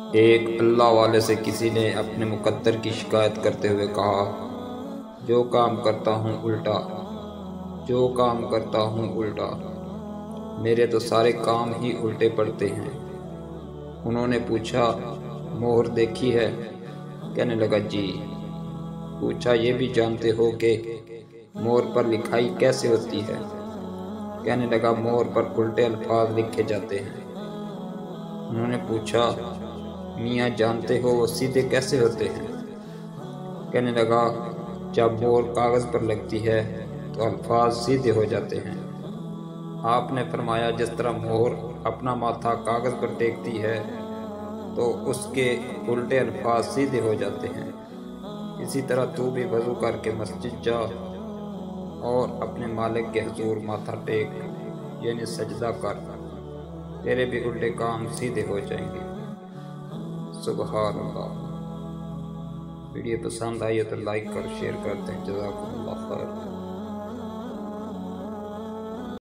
एक अल्लाह वाले से किसी ने अपने मुकद्दर की शिकायत करते हुए कहा, जो काम करता हूँ उल्टा, जो काम करता हूँ उल्टा, मेरे तो सारे काम ही उल्टे पड़ते हैं। उन्होंने पूछा, मोहर देखी है? कहने लगा, जी। पूछा, ये भी जानते हो कि मोहर पर लिखाई कैसे होती है? कहने लगा, मोहर पर उल्टे अल्फाज लिखे जाते हैं। उन्होंने पूछा, मियाँ जानते हो वो सीधे कैसे होते हैं? कहने लगा, जब मोहर कागज़ पर लगती है तो अल्फाज सीधे हो जाते हैं। आपने फरमाया, जिस तरह मोहर अपना माथा कागज़ पर टेकती है तो उसके उल्टे अल्फाज सीधे हो जाते हैं, इसी तरह तू भी वज़ू करके मस्जिद जा और अपने मालिक के हुजूर माथा टेक, यानी सजदा कर, तेरे भी उल्टे काम सीधे हो जाएंगे। सुबहान अल्लाह। वीडियो पसंद आई है तो लाइक कर शेयर कर दें। जज़ाकुमुल्लाह खैर।